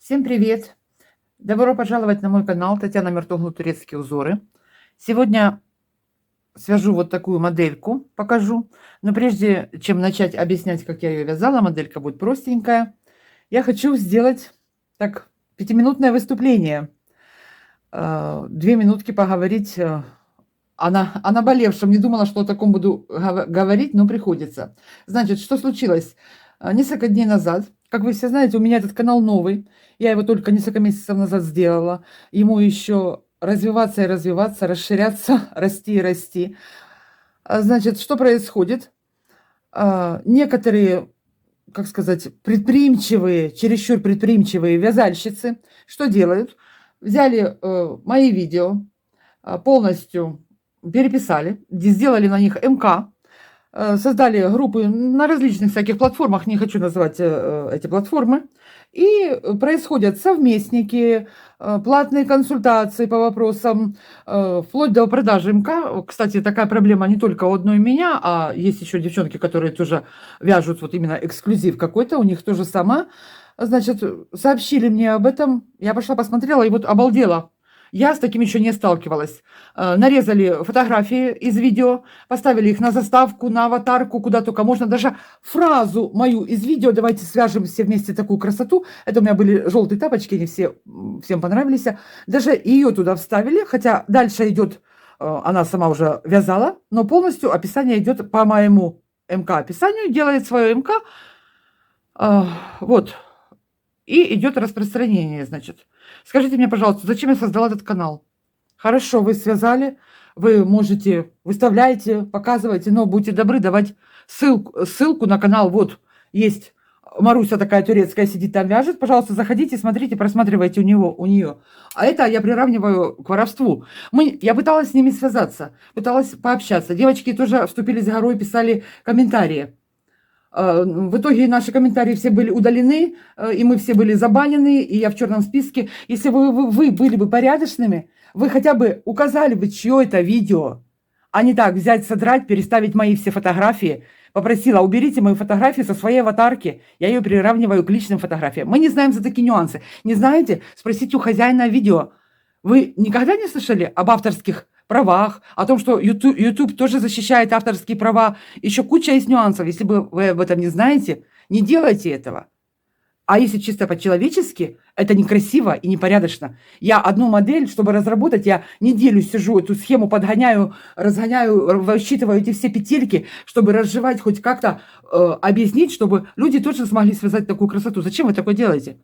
Всем привет! Добро пожаловать на мой канал Татьяна Мертоглу Турецкие узоры. Сегодня свяжу вот такую модельку, покажу. Но прежде чем начать объяснять, как я ее вязала, моделька будет простенькая. Я хочу сделать так 5-минутное выступление. 2 минутки поговорить о наболевшем. Не думала, что о таком буду говорить, но приходится. Значит, что случилось? Несколько дней назад, как вы все знаете, у меня этот канал новый. Я его только несколько месяцев назад сделала. Ему еще развиваться и развиваться, расширяться, расти и расти. Значит, что происходит? Некоторые, как сказать, предприимчивые, чересчур предприимчивые вязальщицы, что делают? Взяли мои видео, полностью переписали, сделали на них МК, создали группы на различных всяких платформах, не хочу называть эти платформы, и происходят совместники, платные консультации по вопросам, вплоть до продажи МК. Кстати, такая проблема не только у одной меня, а есть еще девчонки, которые тоже вяжут вот именно эксклюзив какой-то, у них тоже сама. Значит, сообщили мне об этом, я пошла посмотрела и вот обалдела. Я с таким еще не сталкивалась. Нарезали фотографии из видео, поставили их на заставку, на аватарку, куда только можно. Даже фразу мою из видео, давайте свяжем все вместе такую красоту. Это у меня были желтые тапочки, они всем понравились. Даже ее туда вставили, хотя дальше идет, она сама уже вязала, но полностью описание идет по моему МК описанию, делает свое МК. Вот. И идет распространение, значит. Скажите мне, пожалуйста, зачем я создала этот канал? Хорошо, вы связали, вы можете, выставляете, показываете, но будьте добры давать ссылку на канал. Вот есть Маруся такая турецкая, сидит там, вяжет. Пожалуйста, заходите, смотрите, просматривайте у нее. А это я приравниваю к воровству. Я пыталась с ними связаться, пыталась пообщаться. Девочки тоже вступили с горой, писали комментарии. В итоге наши комментарии все были удалены, и мы все были забанены, и я в черном списке. Если вы были бы порядочными, вы хотя бы указали бы, чье это видео, а не так взять, содрать, переставить мои все фотографии. Попросила, уберите мою фотографию со своей аватарки. Я ее приравниваю к личным фотографиям. Мы не знаем за такие нюансы. Не знаете? Спросите у хозяина видео. Вы никогда не слышали об авторских правах, о том, что YouTube тоже защищает авторские права? Еще куча есть нюансов. Если вы об этом не знаете, не делайте этого. А если чисто по-человечески, это некрасиво и непорядочно. Я одну модель, чтобы разработать, я неделю сижу, эту схему подгоняю, разгоняю, высчитываю эти все петельки, чтобы разжевать, хоть как-то объяснить, чтобы люди точно смогли связать такую красоту. Зачем вы такое делаете?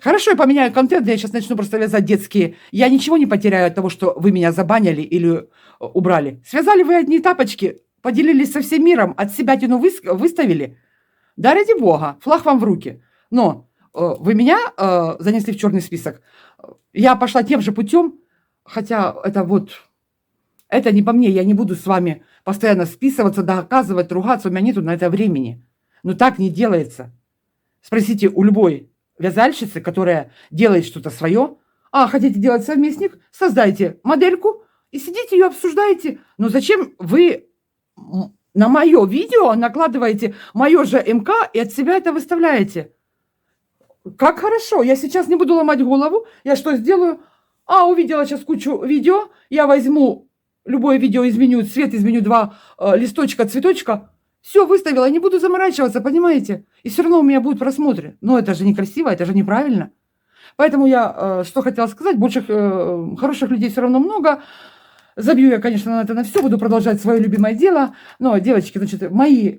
Хорошо, я поменяю контент, я сейчас начну просто вязать детские. Я ничего не потеряю от того, что вы меня забанили или убрали. Связали вы одни тапочки, поделились со всем миром, от себя тяну выставили. Да ради бога, флаг вам в руки. Но вы меня занесли в черный список. Я пошла тем же путем, хотя это не по мне. Я не буду с вами постоянно списываться, доказывать, ругаться. У меня нету на это времени. Но так не делается. Спросите у любой вязальщицы, которая делает что-то свое. Хотите делать совместник? Создайте модельку и сидите ее обсуждаете. Но зачем вы на мое видео накладываете мое же МК и от себя это выставляете? Как хорошо. Я сейчас не буду ломать голову. Я что сделаю? Увидела сейчас кучу видео. Я возьму любое видео, изменю цвет, изменю 2 листочка, цветочка. Все выставила, не буду заморачиваться, понимаете? И все равно у меня будут просмотры. Но это же некрасиво, это же неправильно. Поэтому я что хотела сказать, больше хороших людей все равно много. Забью я, конечно, на это на все, буду продолжать свое любимое дело. Но, девочки, значит, мои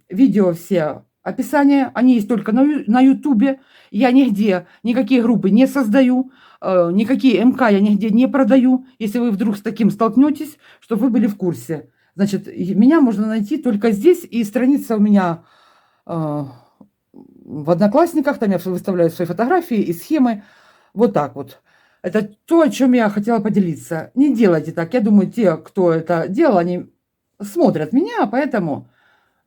видео все, описания, они есть только на Ютубе. Я нигде никакие группы не создаю, никакие МК я нигде не продаю. Если вы вдруг с таким столкнетесь, чтобы вы были в курсе. Значит, меня можно найти только здесь, и страница у меня в Одноклассниках, там я выставляю свои фотографии и схемы. Вот так вот. Это то, о чем я хотела поделиться. Не делайте так. Я думаю, те, кто это делал, они смотрят меня, поэтому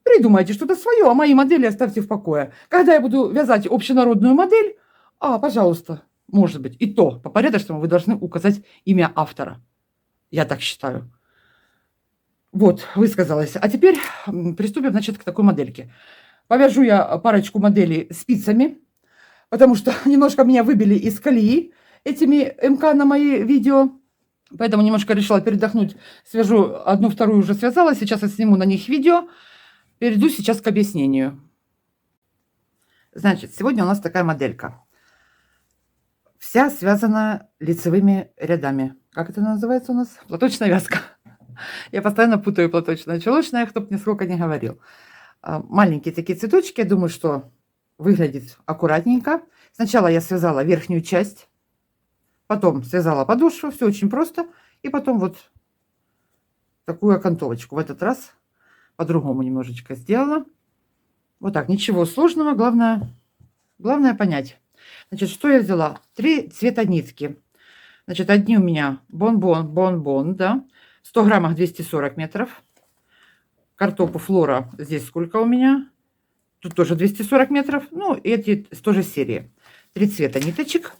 придумайте что-то свое, а мои модели оставьте в покое. Когда я буду вязать общенародную модель, пожалуйста, может быть, и то по порядочному вы должны указать имя автора. Я так считаю. Вот, высказалась. А теперь приступим, значит, к такой модельке. Повяжу я парочку моделей спицами. потому что немножко меня выбили из колеи этими МК на мои видео. Поэтому немножко решила передохнуть. Свяжу одну, вторую уже связала. Сейчас я сниму на них видео. Перейду сейчас к объяснению. Значит, сегодня у нас такая моделька. Вся связана лицевыми рядами. Как это называется у нас? Платочная вязка. Я постоянно путаю платочная, чулочная, кто бы мне сколько не говорил. Маленькие такие цветочки. Я думаю, что выглядит аккуратненько. Сначала я связала верхнюю часть. Потом связала подошву. Все очень просто. И потом вот такую окантовочку. В этот раз по-другому немножечко сделала. Вот так. Ничего сложного. Главное понять. Значит, что я взяла? 3 цвета нитки. Значит, одни у меня бонбон, да. В 100 граммах 240 метров. Картопу Флора здесь сколько у меня? Тут тоже 240 метров. Ну, эти тоже серии. 3 цвета ниточек.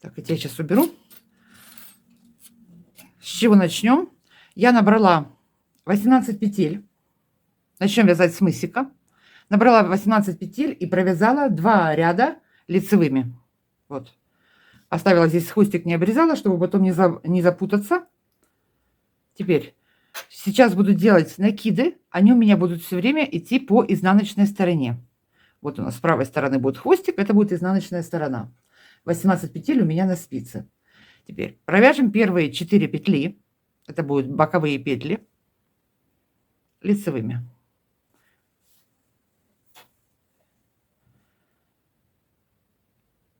Так, эти я сейчас уберу. С чего начнем? Я набрала 18 петель. Начнем вязать с мысика. Набрала 18 петель и провязала 2 ряда лицевыми. Вот. Оставила здесь хвостик, не обрезала, чтобы потом не запутаться. Теперь, сейчас буду делать накиды. Они у меня будут все время идти по изнаночной стороне. Вот у нас с правой стороны будет хвостик, это будет изнаночная сторона. 18 петель у меня на спице. Теперь провяжем первые 4 петли. Это будут боковые петли лицевыми.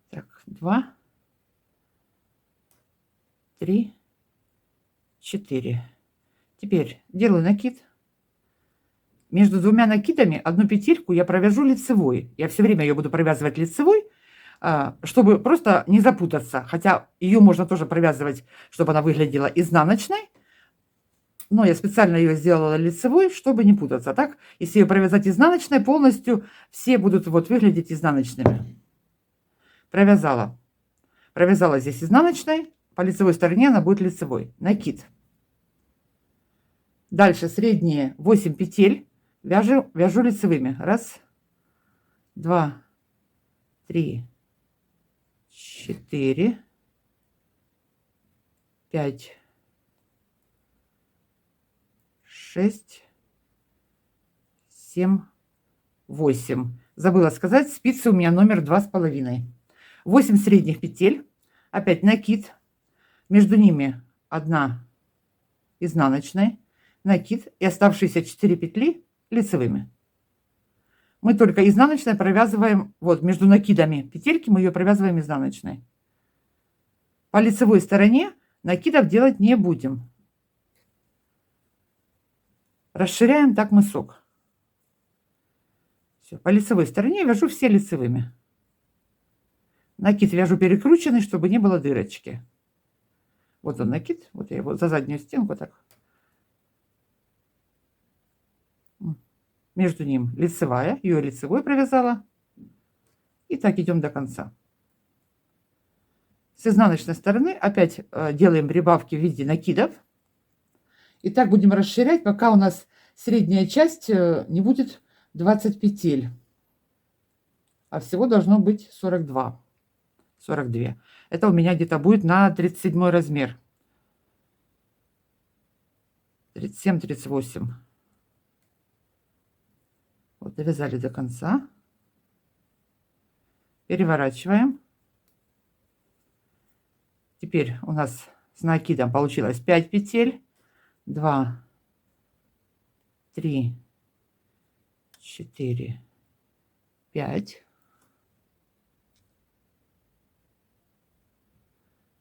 Так, 2, 3, 4. Теперь делаю накид. Между двумя накидами одну петельку я провяжу лицевой. Я все время ее буду провязывать лицевой, чтобы просто не запутаться. Хотя ее можно тоже провязывать, чтобы она выглядела изнаночной. Но я специально ее сделала лицевой, чтобы не путаться. Так, если ее провязать изнаночной, полностью все будут вот выглядеть изнаночными. Провязала. Провязала здесь изнаночной. По лицевой стороне она будет лицевой. Накид. Дальше средние 8 петель вяжу лицевыми. 1, 2, 3, 4, 5, 6, 7, 8. Забыла сказать, спицы у меня номер 2,5. 8 средних петель. Опять накид. Между ними 1 изнаночной. Накид. И оставшиеся 4 петли лицевыми. Мы только изнаночной провязываем, вот между накидами петельки мы ее провязываем изнаночной. По лицевой стороне накидов делать не будем. Расширяем так мысок. Все, по лицевой стороне вяжу все лицевыми. Накид вяжу перекрученный, чтобы не было дырочки. Вот он накид, вот я его за заднюю стенку так. Между ним лицевая, ее лицевой провязала. И так идем до конца. С изнаночной стороны опять делаем прибавки в виде накидов. И так будем расширять, пока у нас средняя часть не будет 20 петель. А всего должно быть 42. Это у меня где-то будет на 37 размер. 37-38. Вот, довязали до конца. Переворачиваем. Теперь у нас с накидом получилось 5 петель. 2, 3, 4, 5.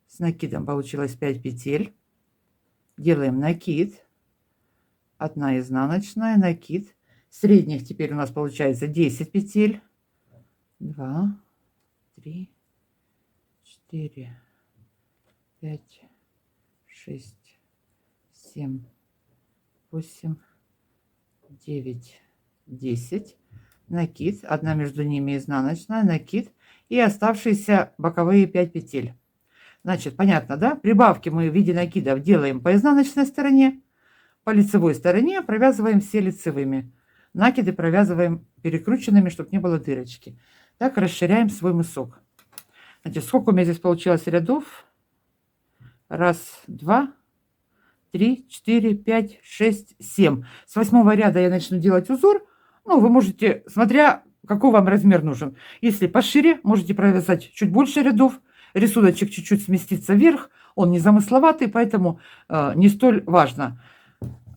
С накидом получилось 5 петель. Делаем накид. 1 изнаночная, накид. Средних теперь у нас получается 10 петель. 2, 3, 4, 5, 6, 7, 8, 9, 10. Накид. 1 между ними изнаночная, накид. И оставшиеся боковые 5 петель. Значит, понятно, да? Прибавки мы в виде накидов делаем по изнаночной стороне. По лицевой стороне провязываем все лицевыми. Накиды провязываем перекрученными, чтобы не было дырочки. Так расширяем свой мысок. Значит, сколько у меня здесь получилось рядов? Раз, два, три, четыре, пять, шесть, семь. С 8 ряда я начну делать узор. Ну, вы можете, смотря какой вам размер нужен. Если пошире, можете провязать чуть больше рядов. Рисуночек чуть-чуть сместится вверх. Он не замысловатый, поэтому не столь важно.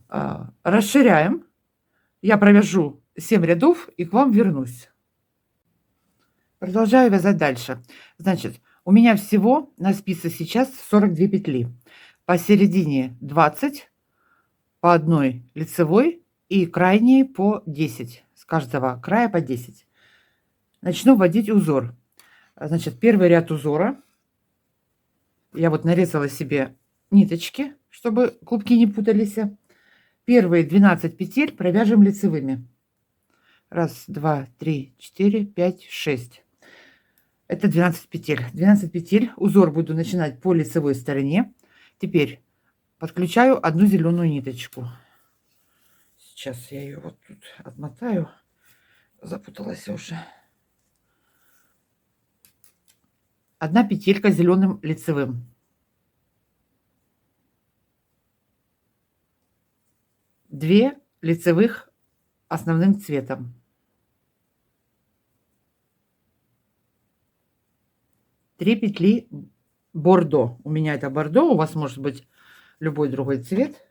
Расширяем. Я провяжу 7 рядов и к вам вернусь. Продолжаю вязать дальше. Значит, у меня всего на спице сейчас 42 петли. Посередине 20, по одной лицевой и крайние по 10. С каждого края по 10. Начну вводить узор. Значит, первый ряд узора. Я вот нарезала себе ниточки, чтобы клубки не путались. Первые 12 петель провяжем лицевыми. Раз, два, три, четыре, пять, шесть. Это 12 петель. 12 петель. Узор буду начинать по лицевой стороне. Теперь подключаю одну зеленую ниточку. Сейчас я ее вот тут отмотаю. Запуталась уже. Одна петелька зеленым лицевым. Две лицевых основным цветом. 3 петли бордо. У меня это бордо, у вас может быть любой другой цвет.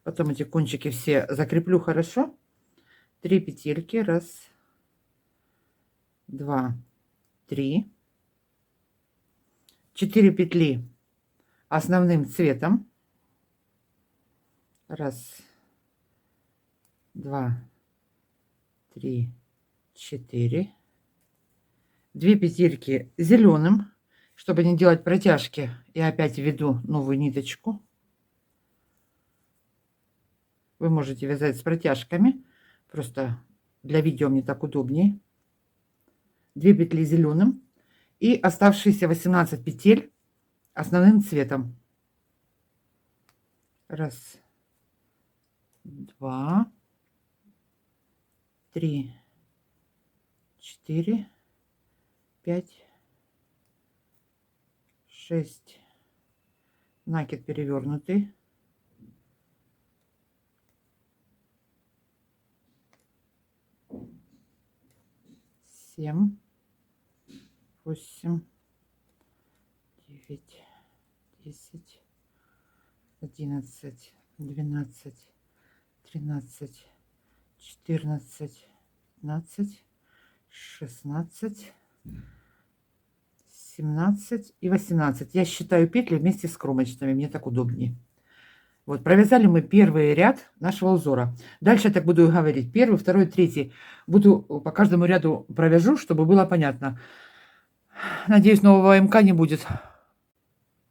Потом эти кончики все закреплю хорошо. 3 петельки. Раз, два, три. 4 петли основным цветом. Раз, два, три, четыре. 2 петельки зеленым, чтобы не делать протяжки. Я опять введу новую ниточку. Вы можете вязать с протяжками. Просто для видео мне так удобнее. 2 петли зеленым. И оставшиеся 18 петель основным цветом. Раз, два, три, четыре, пять, шесть. Накид перевернутый. 7, 8, 9, 10, 11, 12, 13, 14, 15, 16, 17 и 18. Я считаю петли вместе с кромочными, мне так удобнее. Вот, провязали мы первый ряд нашего узора. Дальше я так буду и говорить. Первый, второй, третий. Буду по каждому ряду провяжу, чтобы было понятно. Надеюсь, нового МК не будет.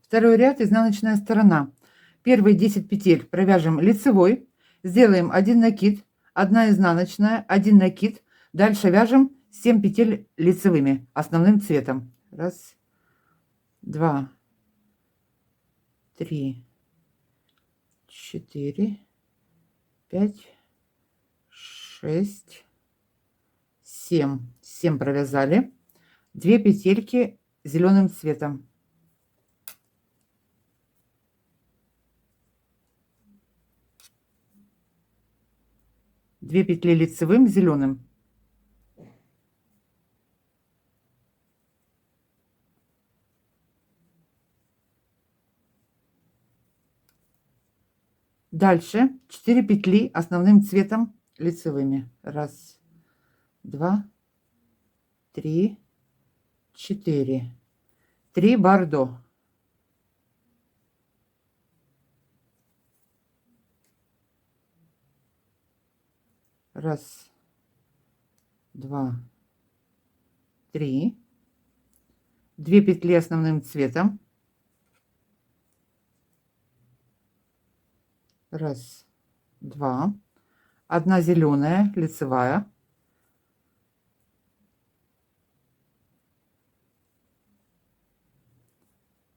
Второй ряд, изнаночная сторона. Первые 10 петель провяжем лицевой. Сделаем 1 накид, 1 изнаночная, 1 накид. Дальше вяжем 7 петель лицевыми, основным цветом. Раз, два, три, 4, 5, 6, 7. 7 провязали. 2 петельки зеленым цветом. Две петли лицевым зеленым. Дальше 4 петли основным цветом лицевыми. Раз, два, три, 4. 3 бордо. Раз, два, три. 2 петли основным цветом. Раз, два. 1 зеленая лицевая.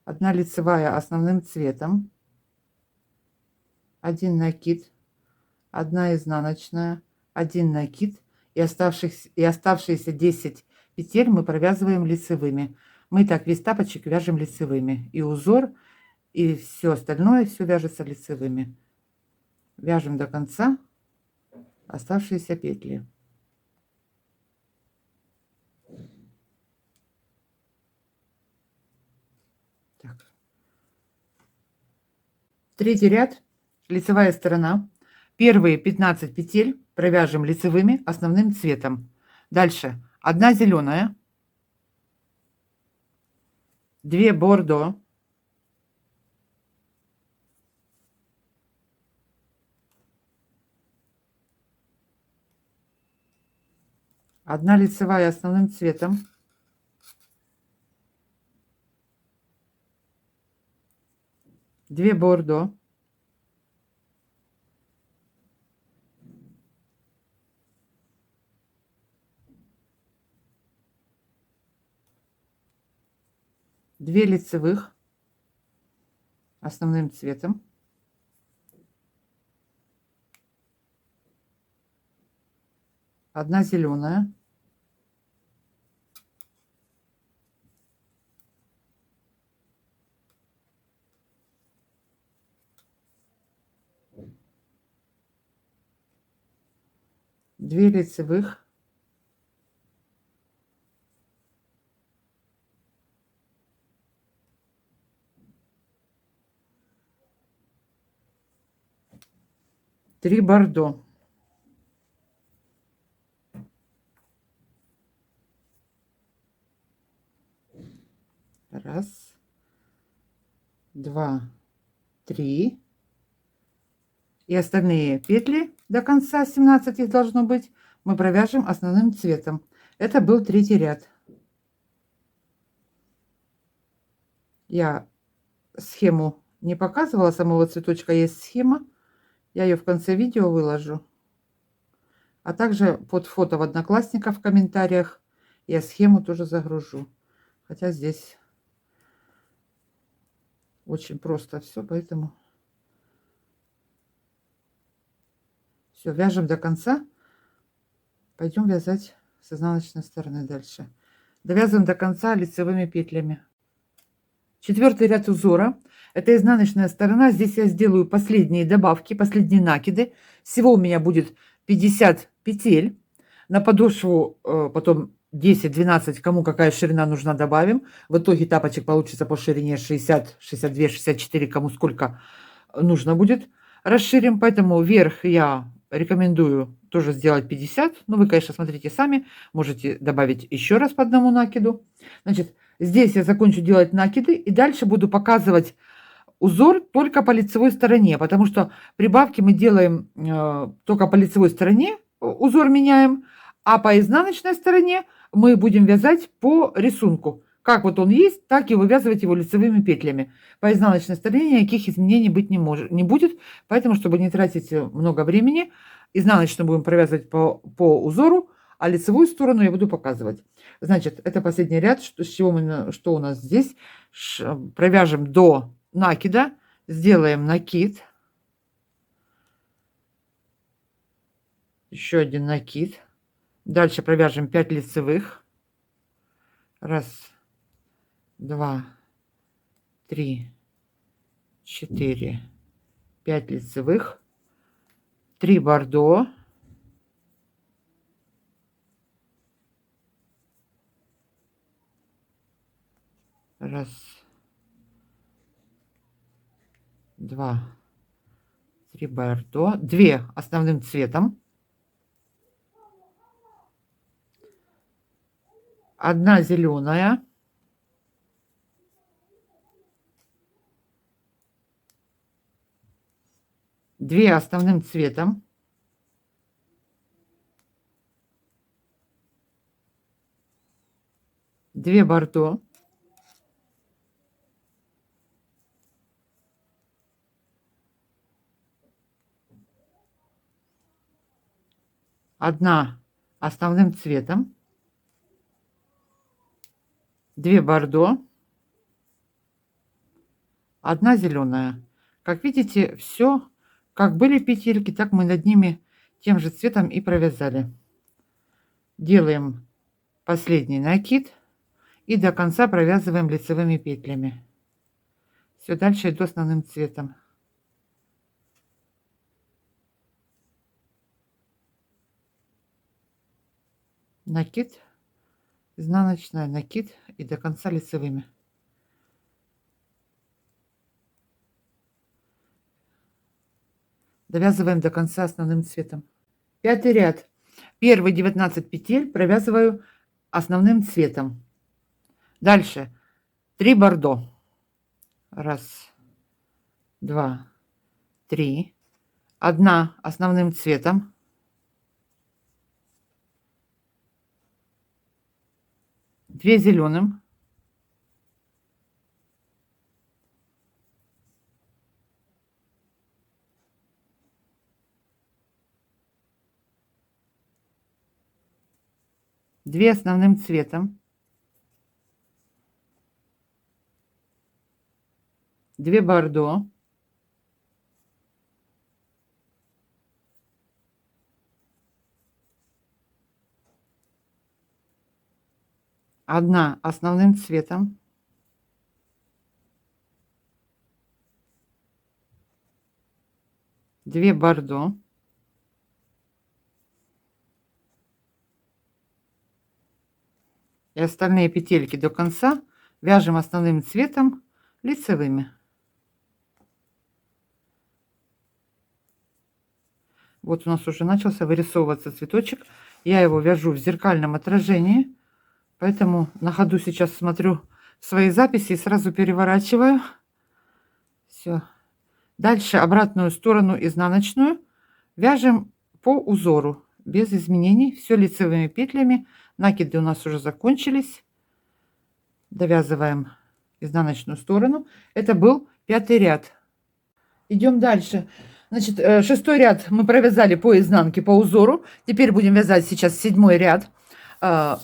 1 лицевая основным цветом. 1 накид. 1 изнаночная, 1 накид и оставшиеся 10 петель мы провязываем лицевыми. Мы так весь тапочек вяжем лицевыми. И узор, и все остальное, все вяжется лицевыми. Вяжем до конца оставшиеся петли. Так. Третий ряд, лицевая сторона. Первые 15 петель провяжем лицевыми основным цветом. Дальше 1 зеленая, 2 бордо, 1 лицевая основным цветом, 2 бордо, 2 лицевых основным цветом, 1 зеленая, 2 лицевых, 3 бордо. Раз, 2, 3. И остальные петли до конца, 17 их должно быть, мы провяжем основным цветом. Это был третий ряд. Я схему не показывала самого цветочка, есть схема. Я ее в конце видео выложу. А также под фото в Одноклассниках в комментариях я схему тоже загружу. Хотя здесь очень просто все, поэтому все, вяжем до конца. Пойдем вязать с изнаночной стороны дальше. Довязываем до конца лицевыми петлями. Четвертый ряд узора. Это изнаночная сторона. Здесь я сделаю последние добавки, последние накиды. Всего у меня будет 50 петель. На подошву потом 10-12, кому какая ширина нужна, добавим. В итоге тапочек получится по ширине 60, 62, 64, кому сколько нужно будет. Расширим, поэтому вверх я рекомендую тоже сделать 50. Ну, вы, конечно, смотрите сами. Можете добавить еще раз по одному накиду. Значит, здесь я закончу делать накиды и дальше буду показывать узор только по лицевой стороне, потому что прибавки мы делаем только по лицевой стороне, узор меняем, а по изнаночной стороне мы будем вязать по рисунку. Как вот он есть, так и вывязывать его лицевыми петлями. По изнаночной стороне никаких изменений быть не будет, поэтому, чтобы не тратить много времени, изнаночную будем провязывать по узору, а лицевую сторону я буду показывать. Значит, это последний ряд, что у нас здесь. Провяжем до накида, сделаем накид, еще один накид, дальше провяжем 5 лицевых, 1, 2, 3, 4, 5 лицевых, 3 бордо, 1, 2, 3 бордо, 2 основным цветом, 1 зеленая, 2 основным цветом, 2 бордо, 1 основным цветом, 2 бордо, 1 зеленая. Как видите, все Как были петельки, так мы над ними тем же цветом и провязали. Делаем последний накид и до конца провязываем лицевыми петлями. Все, дальше иду основным цветом. Накид, изнаночная, накид и до конца лицевыми. Довязываем до конца основным цветом. Пятый ряд. Первые 19 петель провязываю основным цветом. Дальше 3 бордо. Раз, два, три. Одна основным цветом. Две зеленым. Две основным цветом. Две бордо. Одна основным цветом. Две бордо. И остальные петельки до конца вяжем основным цветом лицевыми. Вот у нас уже начался вырисовываться цветочек. Я его вяжу в зеркальном отражении, поэтому на ходу сейчас смотрю свои записи и сразу переворачиваю. Все. Дальше обратную сторону изнаночную вяжем по узору без изменений, все лицевыми петлями. Накиды у нас уже закончились. Довязываем изнаночную сторону. Это был пятый ряд. Идем дальше. Значит, шестой ряд мы провязали по изнанке, по узору. Теперь будем вязать сейчас седьмой ряд.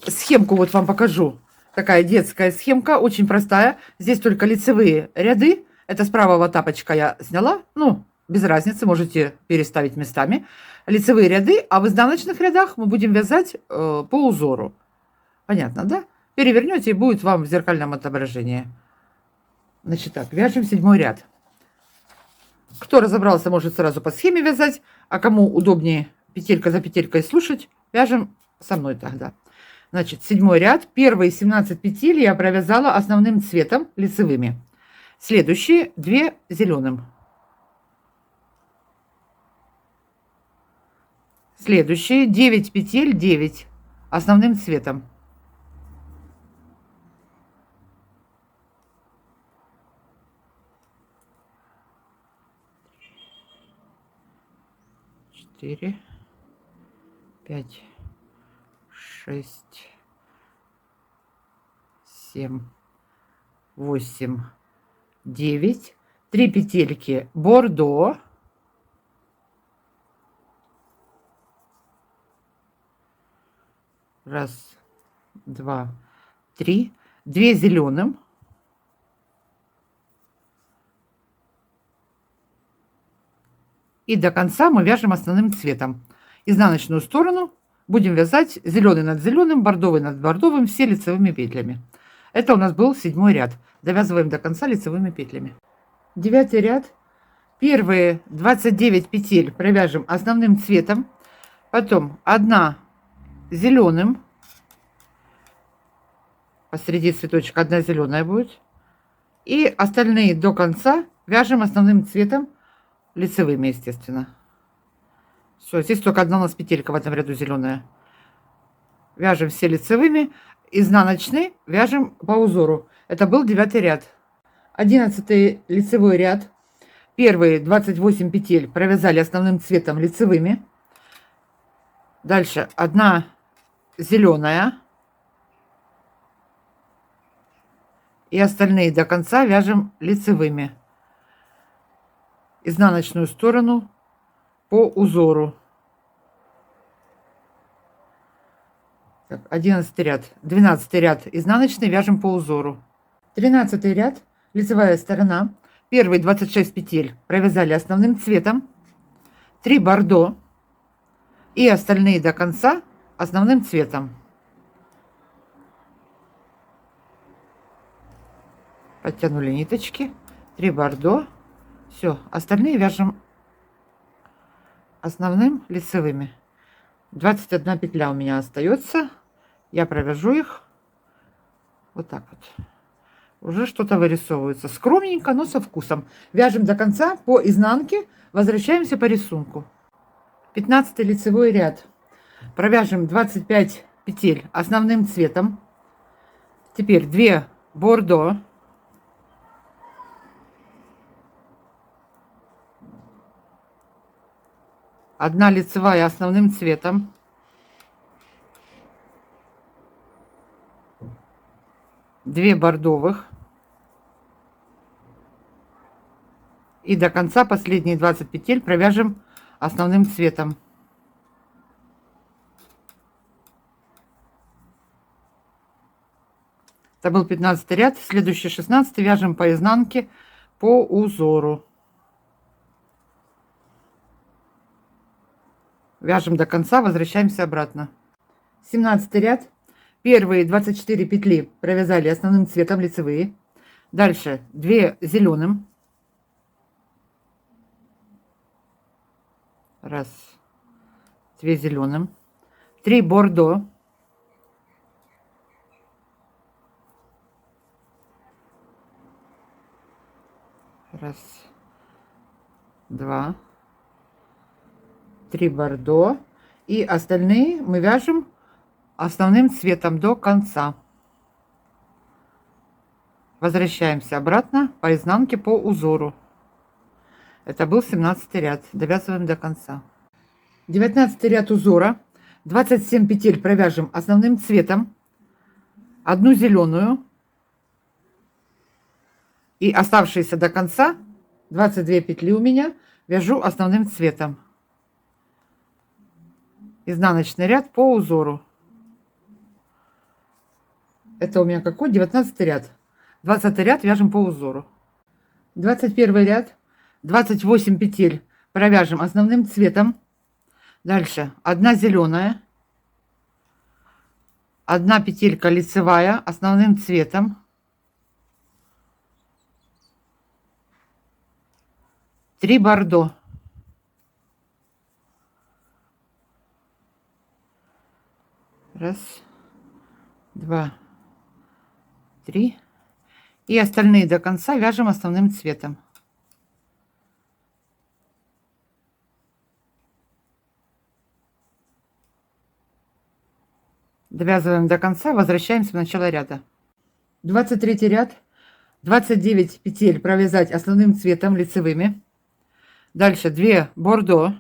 Схемку вот вам покажу. Такая детская схемка, очень простая. Здесь только лицевые ряды. Это с правого тапочка я сняла. Ну, без разницы, можете переставить местами. Лицевые ряды, а в изнаночных рядах мы будем вязать по узору. Понятно, да? Перевернете, и будет вам в зеркальном отображении. Значит так, вяжем седьмой ряд. Кто разобрался, может сразу по схеме вязать, а кому удобнее петелька за петелькой слушать, вяжем со мной тогда. Значит, седьмой ряд. Первые 17 петель я провязала основным цветом лицевыми. Следующие 2 зеленым. Следующие 9 петель, 9 основным цветом. Четыре, 5, 6, 7, 8, 9. 3 петельки бордо. Раз, два, три. 2 зеленым. И до конца мы вяжем основным цветом. Изнаночную сторону будем вязать зеленый над зеленым, бордовый над бордовым, все лицевыми петлями. Это у нас был седьмой ряд. Довязываем до конца лицевыми петлями. Девятый ряд. Первые 29 петель провяжем основным цветом. Потом 1 зеленым. Посреди цветочка 1 зеленая будет. И остальные до конца вяжем основным цветом лицевыми, естественно. Все, здесь только одна у нас петелька в этом ряду зеленая. Вяжем все лицевыми. Изнаночный вяжем по узору. Это был 9 ряд. 11 лицевой ряд. Первые 28 петель провязали основным цветом лицевыми. Дальше 1 зеленая. И остальные до конца вяжем лицевыми. Изнаночную сторону по узору. Так, 11 ряд. 12 ряд изнаночный вяжем по узору. 13 ряд, лицевая сторона. Первые 26 петель провязали основным цветом. 3 бордо и остальные до конца основным цветом. Подтянули ниточки, 3 бордо, все, остальные вяжем основным лицевыми. 21 петля у меня остается, я провяжу их вот так вот. Уже что-то вырисовывается скромненько, но со вкусом. Вяжем до конца по изнанке, возвращаемся по рисунку. 15 лицевой ряд, провяжем 25 петель основным цветом. Теперь 2 бордо, одна лицевая основным цветом, 2 бордовых и до конца последние 20 петель провяжем основным цветом. Это был 15 ряд, следующий 16 вяжем по изнанке по узору. Вяжем до конца, возвращаемся обратно. 17 ряд, первые 24 петли провязали основным цветом лицевые, дальше 2 зеленым, раз, 2 зеленым, 3 бордо, раз, 2, 3 бордо, и остальные мы вяжем основным цветом до конца. Возвращаемся обратно по изнанке по узору. Это был 17 ряд, довязываем до конца. 19 ряд узора, 27 петель провяжем основным цветом, одну зеленую и оставшиеся до конца 22 петли у меня вяжу основным цветом. Изнаночный ряд по узору. Это у меня какой? 19 ряд. 20 ряд вяжем по узору. 21 ряд, 28 петель провяжем основным цветом. Дальше 1 зеленая, 1 петелька лицевая основным цветом, 3 бордо, раз, 2, 3, и остальные до конца вяжем основным цветом. Довязываем до конца, возвращаемся в начало ряда. 23 ряд, 29 петель провязать основным цветом лицевыми, дальше 2 бордо,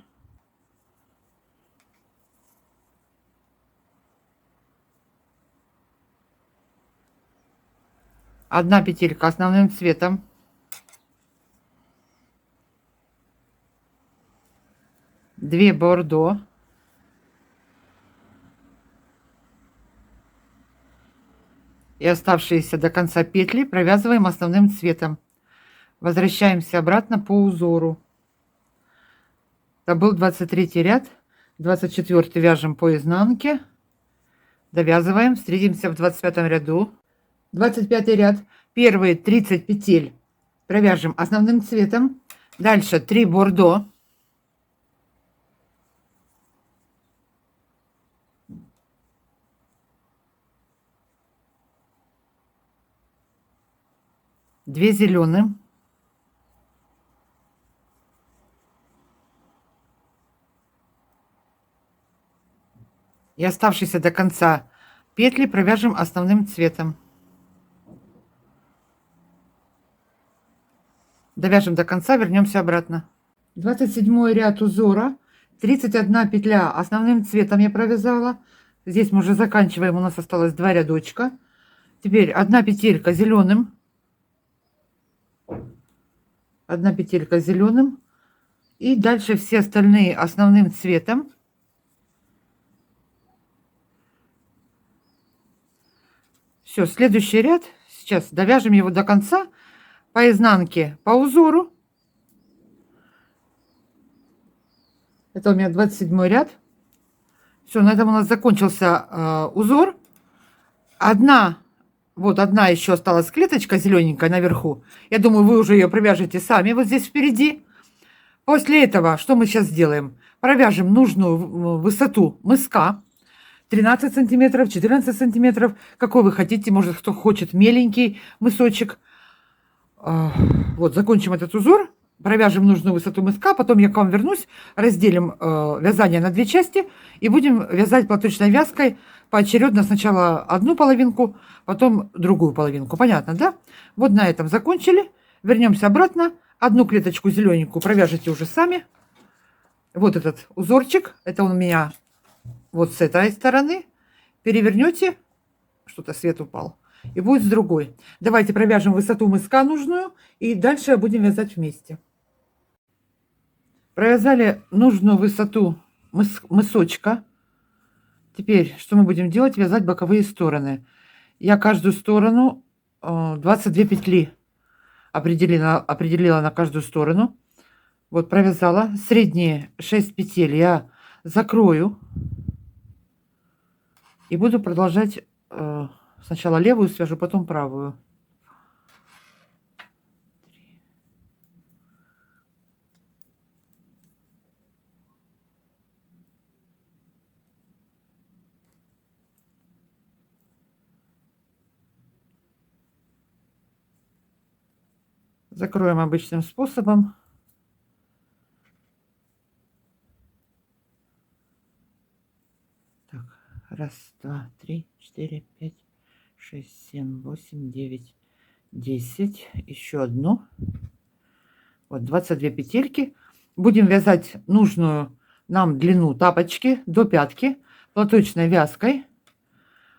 одна петелька основным цветом, 2 бордо, и оставшиеся до конца петли провязываем основным цветом. Возвращаемся обратно по узору. Это был 23 ряд, 24 вяжем по изнанке, довязываем, встретимся в 25 ряду. 25 ряд, первые 30 петель провяжем основным цветом, дальше 3 бордо, две зеленым, и оставшиеся до конца петли провяжем основным цветом. Довяжем до конца, вернемся обратно. 27 ряд узора, 31 петля основным цветом я провязала. Здесь мы уже заканчиваем, у нас осталось 2 рядочка. Теперь 1 петелька зеленым, 1 петелька зеленым, и дальше все остальные основным цветом. Все, следующий ряд, сейчас довяжем его до конца по изнанке, по узору. Это у меня 27 ряд. Все, на этом у нас закончился узор. Одна еще осталась клеточка зелененькая наверху. Я думаю, вы уже ее провяжете сами вот здесь впереди. После этого, что мы сейчас сделаем? Провяжем нужную высоту мыска. 13 сантиметров, 14 сантиметров. Какой вы хотите, может, кто хочет меленький мысочек. Вот, закончим этот узор. Провяжем нужную высоту мыска, потом я к вам вернусь, разделим вязание на две части и будем вязать платочной вязкой поочередно сначала одну половинку, потом другую половинку. Понятно, да? Вот на этом закончили. Вернемся обратно. Одну клеточку зелененькую провяжете уже сами. Вот этот узорчик, это он у меня вот с этой стороны. Перевернете, что-то свет упал, и будет с другой. Давайте провяжем высоту мыска нужную и дальше будем вязать вместе. Провязали нужную высоту мысочка. Теперь, что мы будем делать? Вязать боковые стороны. Я каждую сторону 22 петли определила на каждую сторону. Вот провязала. Средние 6 петель я закрою. И буду продолжать сначала левую свяжу, потом правую. Закроем обычным способом. Так, раз, два, три, четыре, пять, шесть, семь, восемь, девять, 10. Еще одну. Вот 22 петельки. Будем вязать нужную нам длину тапочки до пятки платочной вязкой.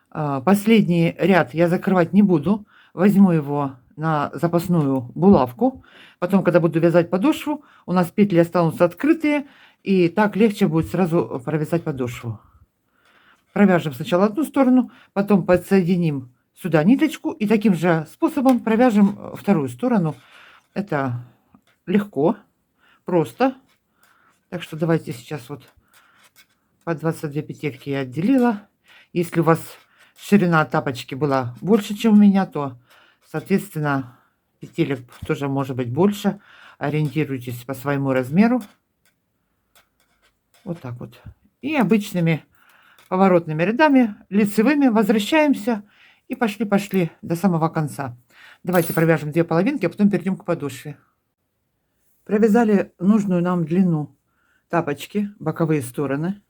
Последний ряд я закрывать не буду. Возьму его на запасную булавку. Потом, когда буду вязать подошву, у нас петли останутся открытые. И так легче будет сразу провязать подошву. Провяжем сначала одну сторону, потом подсоединим сюда ниточку. И таким же способом провяжем вторую сторону. Это легко, просто. Так что давайте сейчас вот по 22 петельки я отделила. Если у вас ширина тапочки была больше, чем у меня, то, соответственно, петелек тоже может быть больше. Ориентируйтесь по своему размеру. Вот так вот. И обычными поворотными рядами, лицевыми возвращаемся и пошли до самого конца. Давайте провяжем две половинки, а потом перейдем к подошве. Провязали нужную нам длину тапочки, боковые стороны.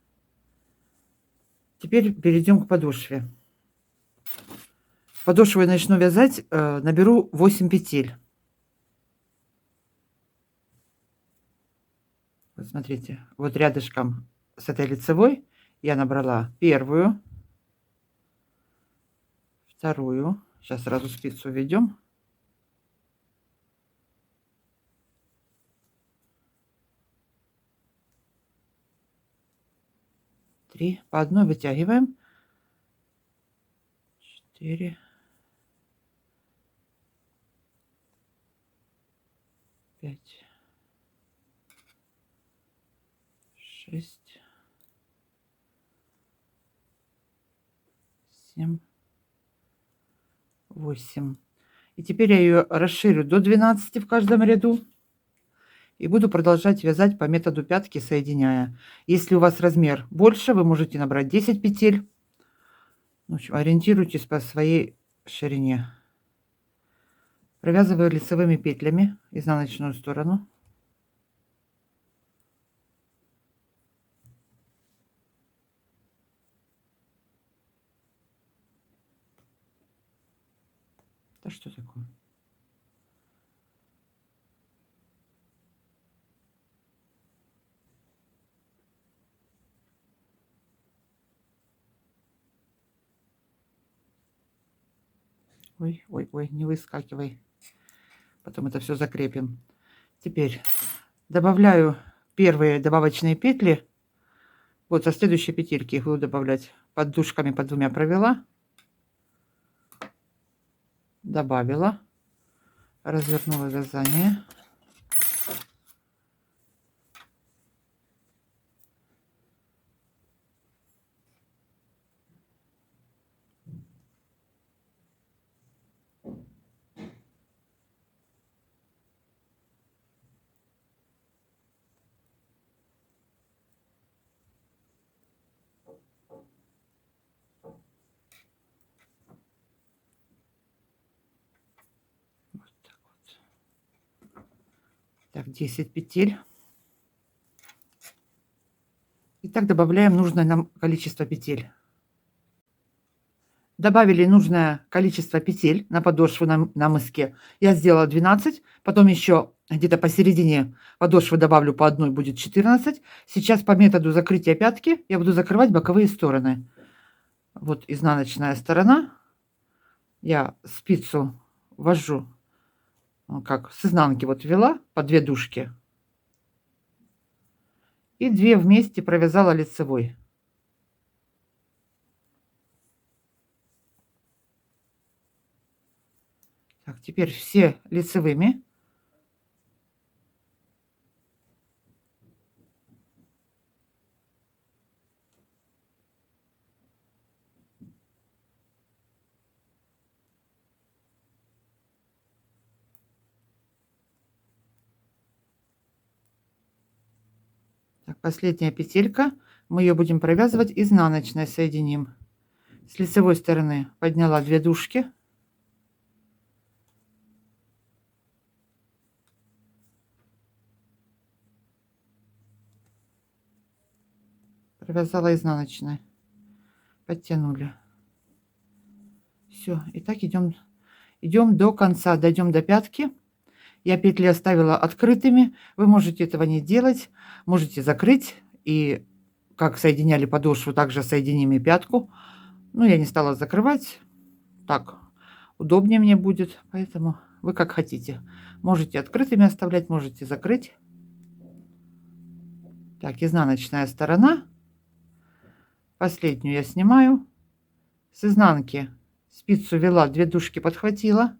Теперь перейдем к подошве. Подошву я начну вязать, наберу 8 петель. Вот смотрите, вот рядышком с этой лицевой я набрала первую, вторую. Сейчас сразу спицу введем. Три. По одной вытягиваем. 4. 5. 6. 7. 8. И теперь я ее расширю до 12 в каждом ряду. И буду продолжать вязать по методу пятки, соединяя. Если у вас размер больше, вы можете набрать 10 петель. В общем, ориентируйтесь по своей ширине. Провязываю лицевыми петлями изнаночную сторону. Да что такое? Ой, ой, ой, не выскакивай. Потом это все закрепим. Теперь добавляю первые добавочные петли. Вот со следующей петельки их буду добавлять. Подушками по двумя провела. Добавила. Развернула вязание. Так, 10 петель. Итак, добавляем нужное нам количество петель. Добавили нужное количество петель на подошву на мыске. Я сделала 12, потом еще где-то посередине подошвы добавлю по одной, будет 14. Сейчас по методу закрытия пятки я буду закрывать боковые стороны. Вот изнаночная сторона. Я спицу ввожу, как с изнанки вот ввела по 2 дужки. И 2 вместе провязала лицевой. Так, теперь все лицевыми. Так, последняя петелька. Мы ее будем провязывать изнаночной, соединим. С лицевой стороны подняла 2 дужки. Провязала изнаночной. Подтянули. Все. И так идем до конца, дойдем до пятки. Я петли оставила открытыми. Вы можете этого не делать. Можете закрыть. И как соединяли подошву, также соединим и пятку. Ну, я не стала закрывать. Так, удобнее мне будет. Поэтому вы как хотите. Можете открытыми оставлять, можете закрыть. Так, изнаночная сторона. Последнюю я снимаю. С изнанки спицу вела, 2 дужки подхватила.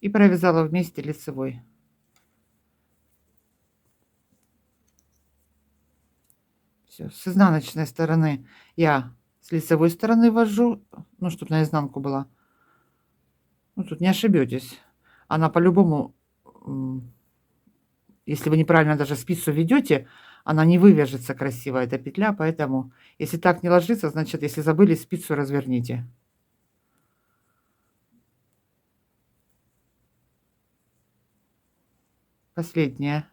И провязала вместе лицевой. Все, с изнаночной стороны я с лицевой стороны ввожу, ну, чтобы на изнанку была. Ну, тут не ошибетесь. Она по-любому, если вы неправильно даже спицу ведете, она не вывяжется красиво, эта петля. Поэтому, если так не ложится, значит, если забыли, спицу разверните. Последняя.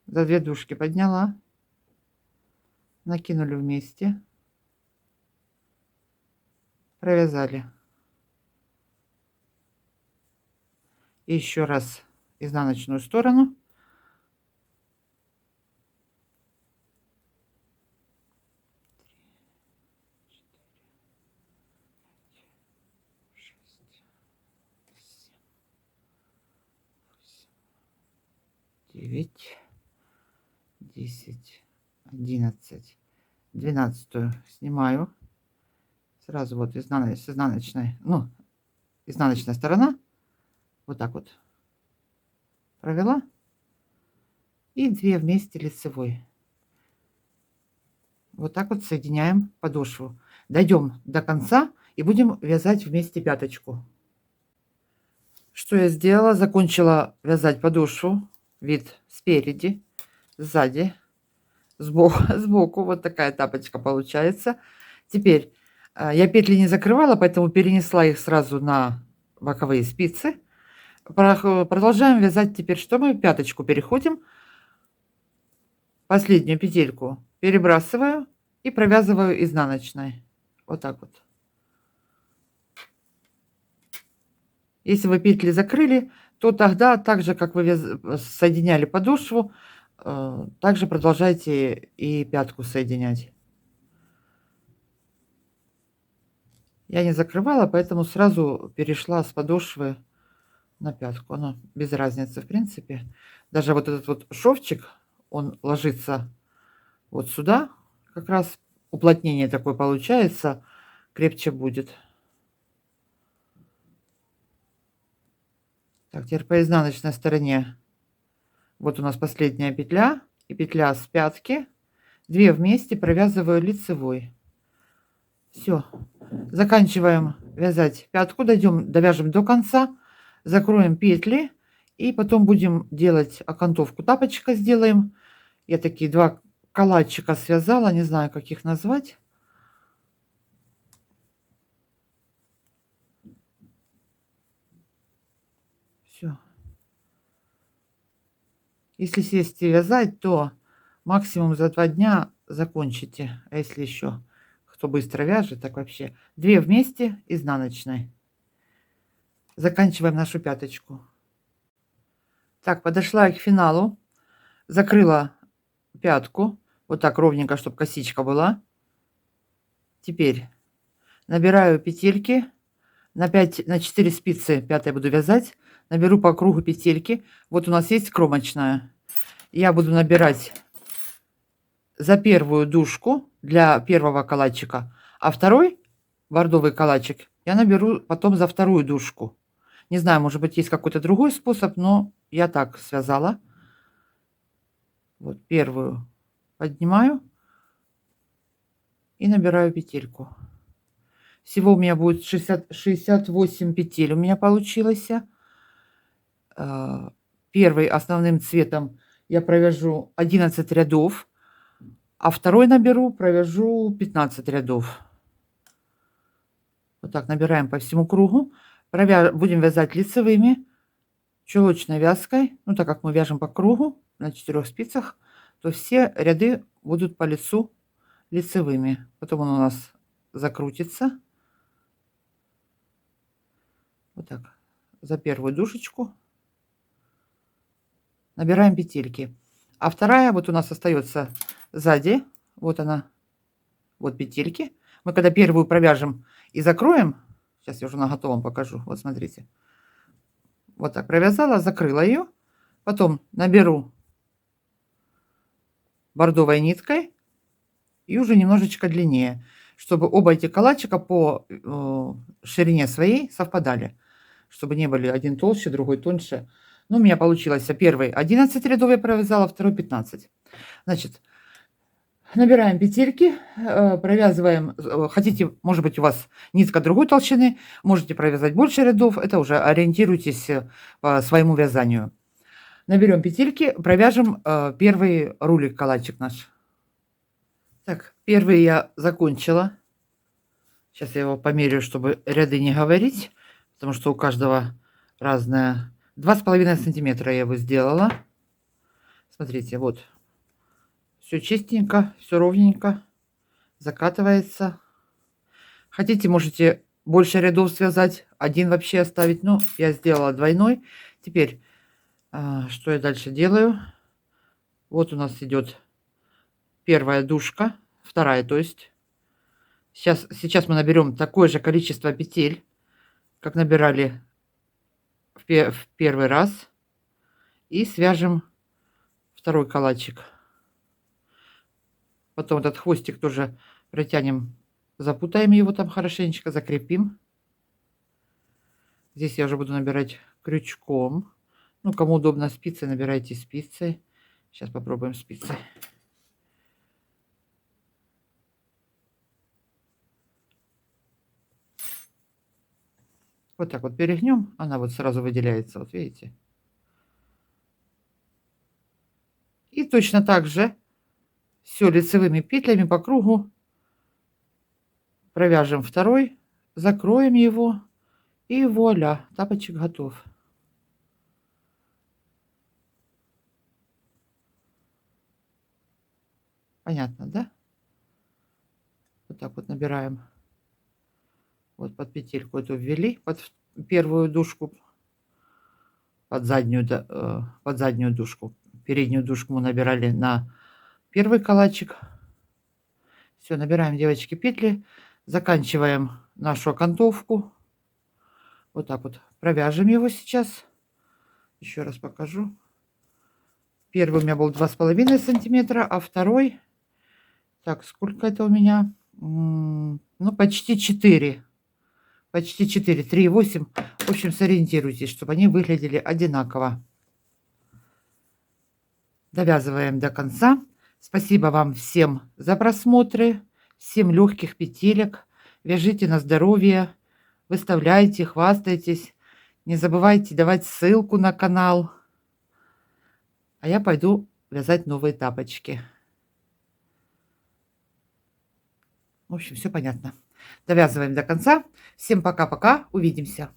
За 2 дужки подняла. Накинули вместе. Провязали. И еще раз изнаночную сторону. Девять, 10, 11, 12 снимаю. Сразу вот изнаночной, ну, изнаночная сторона. Вот так вот провела. И 2 вместе лицевой. Вот так вот соединяем подошву. Дойдем до конца и будем вязать вместе пяточку. Что я сделала? Закончила вязать подошву. Вид спереди, сзади, сбоку, сбоку. Вот такая тапочка получается. Теперь я петли не закрывала, поэтому перенесла их сразу на боковые спицы. Продолжаем вязать теперь, что мы пяточку переходим. Последнюю петельку перебрасываю и провязываю изнаночной. Вот так вот. Если вы петли закрыли, то тогда, так же, как вы соединяли подошву, также продолжайте и пятку соединять. Я не закрывала, поэтому сразу перешла с подошвы на пятку. Оно без разницы, в принципе. Даже вот этот вот шовчик, он ложится вот сюда. Как раз уплотнение такое получается, крепче будет. Так, теперь по изнаночной стороне. Вот у нас последняя петля и петля с пятки. 2 вместе провязываю лицевой. Все. Заканчиваем вязать пятку, довяжем до конца, закроем петли и потом будем делать окантовку. Тапочка сделаем. Я такие 2 калачика связала, не знаю, как их назвать. Все. Если сесть и вязать, то максимум за 2 дня закончите. А если еще кто быстро вяжет, так вообще 2 вместе изнаночной. Заканчиваем нашу пяточку. Так, подошла я к финалу. Закрыла пятку. Вот так ровненько, чтобы косичка была. Теперь набираю петельки. На 4 спицы 5 буду вязать. Наберу по кругу петельки. Вот у нас есть кромочная. Я буду набирать за первую дужку для первого калачика, а второй бордовый калачик я наберу потом за вторую дужку. Не знаю, может быть, есть какой-то другой способ, но я так связала. Вот первую поднимаю и набираю петельку. Всего у меня будет 68 петель у меня получилось. Первый основным цветом я провяжу 11 рядов, а второй наберу, провяжу 15 рядов. Вот так набираем по всему кругу. Будем вязать лицевыми, чулочной вязкой. Ну, так как мы вяжем по кругу на 4 спицах, то все ряды будут по лицу лицевыми. Потом он у нас закрутится. Вот так. За первую дужечку набираем петельки. А вторая вот у нас остается сзади. Вот она. Вот петельки. Мы когда первую провяжем и закроем, сейчас я уже на готовом покажу. Вот смотрите. Вот так провязала, закрыла ее. Потом наберу бордовой ниткой и уже немножечко длиннее, чтобы оба эти калачика по ширине своей совпадали, чтобы не были один толще, другой тоньше. Ну, у меня получилось первый 11 рядов я провязала, второй 15. Значит, набираем петельки, провязываем. Хотите, может быть, у вас нитка другой толщины, можете провязать больше рядов. Это уже ориентируйтесь по своему вязанию. Наберем петельки, провяжем первый рулик, калачик наш. Так, первый я закончила. Сейчас я его померяю, чтобы ряды не говорить, потому что у каждого разное. 2,5 сантиметра я его сделала. Смотрите, вот. Все чистенько, все ровненько. Закатывается. Хотите, можете больше рядов связать. Один вообще оставить. Ну, я сделала двойной. Теперь, что я дальше делаю? Вот у нас идет первая дужка. Вторая, то есть. Сейчас мы наберем такое же количество петель, как набирали в первый раз. И свяжем второй калачик. Потом этот хвостик тоже протянем, запутаем его там хорошенечко, закрепим. Здесь я уже буду набирать крючком. Ну, кому удобно спицей, набирайте спицей. Сейчас попробуем спицей. Вот так вот перегнем, она вот сразу выделяется, вот видите. И точно так же все лицевыми петлями по кругу провяжем второй, закроем его и вуаля, тапочек готов. Понятно, да? Вот так вот набираем. Вот под петельку эту ввели, под первую дужку, под заднюю дужку. Переднюю дужку мы набирали на первый калачик. Все, набираем, девочки, петли, заканчиваем нашу окантовку. Вот так вот провяжем его сейчас. Еще раз покажу. Первый у меня был 2,5 сантиметра, а второй, так, сколько это у меня? Ну, почти 4. Почти 4, 3,8. В общем, сориентируйтесь, чтобы они выглядели одинаково. Довязываем до конца. Спасибо вам всем за просмотры. Всем легких петелек. Вяжите на здоровье. Выставляйте, хвастайтесь. Не забывайте давать ссылку на канал. А я пойду вязать новые тапочки. В общем, все понятно. Довязываем до конца. Всем пока-пока. Увидимся.